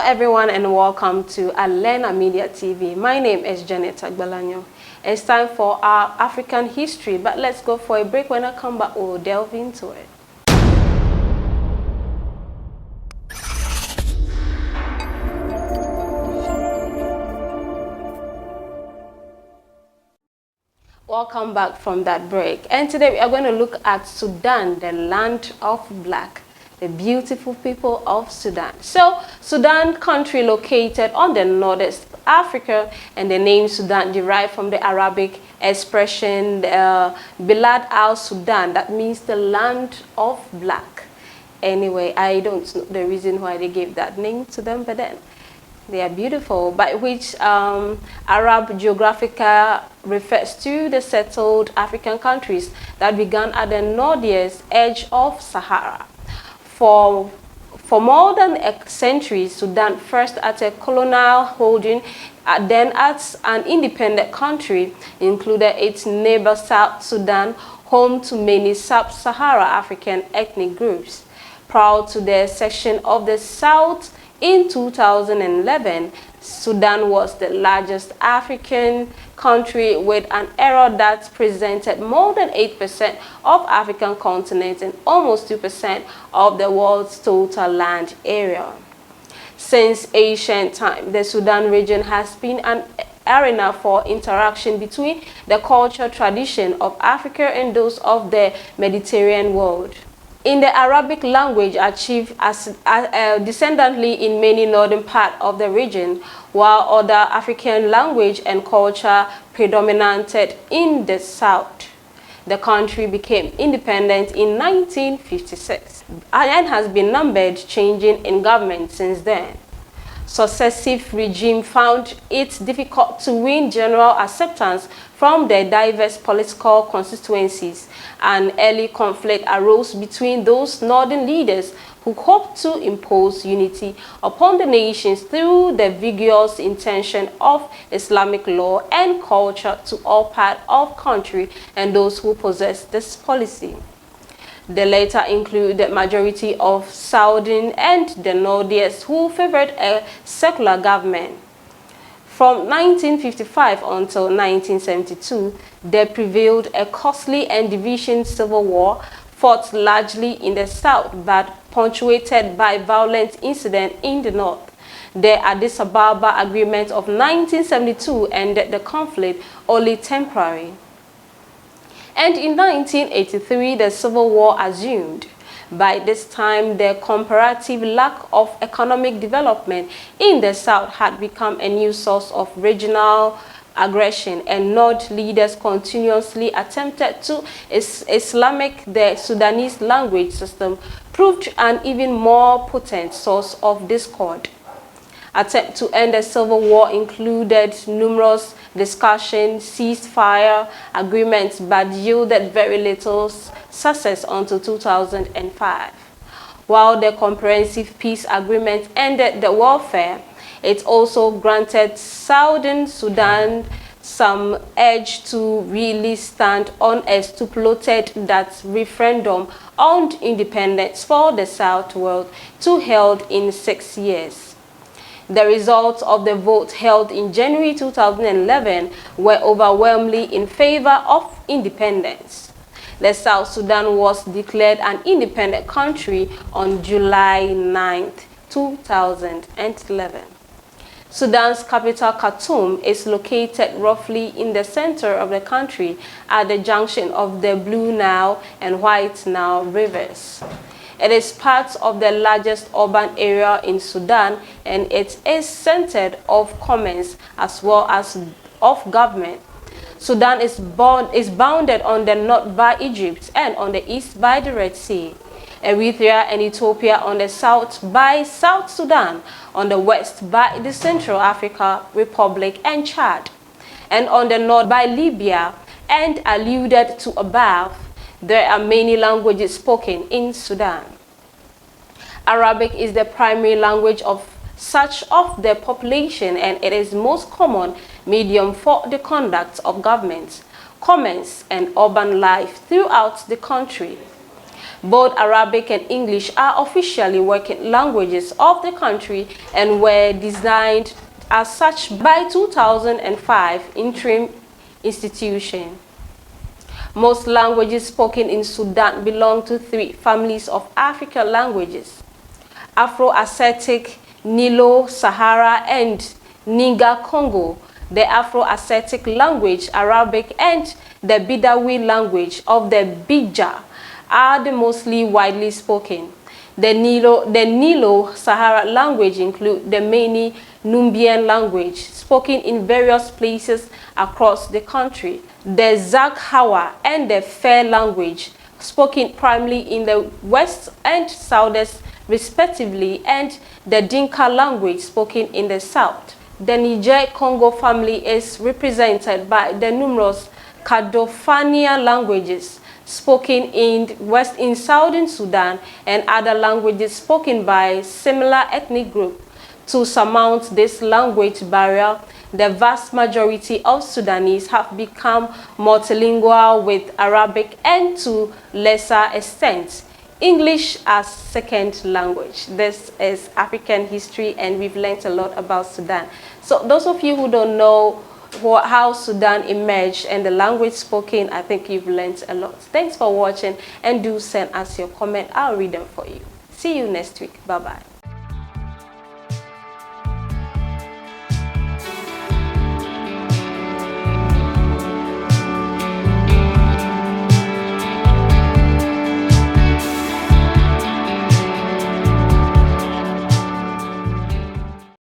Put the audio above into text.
everyone and welcome to Alena Media TV. My name is Janet Agbalanyo. It's time for our African history, but let's go for a break. When I come back, we'll delve into it. Welcome back from that break. And today we are going to look at Sudan, the land of black. The beautiful people of Sudan. So, Sudan, country located on the northeast Africa, and the name Sudan derived from the Arabic expression Bilad al-Sudan, that means the land of black. Anyway, I don't know the reason why they gave that name to them, but then they are beautiful, by which Arab geographical refers to the settled African countries that began at the northeast edge of Sahara. For more than a century, Sudan, first as a colonial holding, then as an independent country, included its neighbor South Sudan, home to many sub-Sahara African ethnic groups. Prior to the section of the South in 2011, Sudan was the largest African country with an area that presented more than 8% of African continent and almost 2% of the world's total land area. Since ancient times, the Sudan region has been an arena for interaction between the cultural tradition of Africa and those of the Mediterranean world. In the Arabic language achieved as descendantly in many northern parts of the region, while other African language and culture predominated in the south. The country became independent in 1956 and has been numbered changing in government since then. Successive regimes found it difficult to win general acceptance from their diverse political constituencies, and early conflict arose between those northern leaders who hoped to impose unity upon the nations through the vigorous intention of Islamic law and culture to all parts of the country and those who possessed this policy. The latter include the majority of Southern and the Northeast who favored a secular government. From 1955 until 1972, there prevailed a costly and division civil war fought largely in the south but punctuated by violent incidents in the north. The Addis Ababa Agreement of 1972 ended the conflict only temporarily. And in 1983, the civil war assumed. By this time, the comparative lack of economic development in the south had become a new source of regional aggression, and North leaders continuously attempted to Islamic the Sudanese language system, proved an even more potent source of discord. Attempts to end the civil war included numerous discussions, ceasefire agreements, but yielded very little success until 2005. While the comprehensive peace agreement ended the warfare, it also granted Southern Sudan some edge to really stand on a stipulated that referendum on independence for the South world to held in 6 years. The results of the vote held in January 2011 were overwhelmingly in favor of independence. The South Sudan was declared an independent country on July 9, 2011. Sudan's capital, Khartoum, is located roughly in the center of the country at the junction of the Blue Nile and White Nile rivers. It is part of the largest urban area in Sudan, and it is centered of commerce as well as of government. Sudan is bounded on the north by Egypt and on the east by the Red Sea. Eritrea and Ethiopia on the south by South Sudan, on the west by the Central African Republic and Chad, and on the north by Libya, and alluded to above, there are many languages spoken in Sudan. Arabic is the primary language of such of the population, and it is most common medium for the conduct of government, commerce, and urban life throughout the country. Both Arabic and English are officially working languages of the country and were designed as such by 2005 interim institution. Most languages spoken in Sudan belong to three families of African languages: Afro-Asiatic, Nilo-Sahara, and Niger-Congo. The Afro-Asiatic language, Arabic, and the Bidawi language of the Bija are the mostly widely spoken. The Nilo-Sahara language include the many Numbian language spoken in various places across the country, the Zaghawa and the Fair language spoken primarily in the west and southeast respectively, and the Dinka language spoken in the south. The Niger-Congo family is represented by the numerous Kadofania languages spoken in southern Sudan and other languages spoken by similar ethnic groups. To surmount this language barrier, the vast majority of Sudanese have become multilingual with Arabic and, to lesser extent, English as second language. This is African history, and we've learned a lot about Sudan. So those of you who don't know how Sudan emerged and the language spoken, I think you've learned a lot. Thanks for watching, and do send us your comment. I'll read them for you. See you next week. Bye-bye.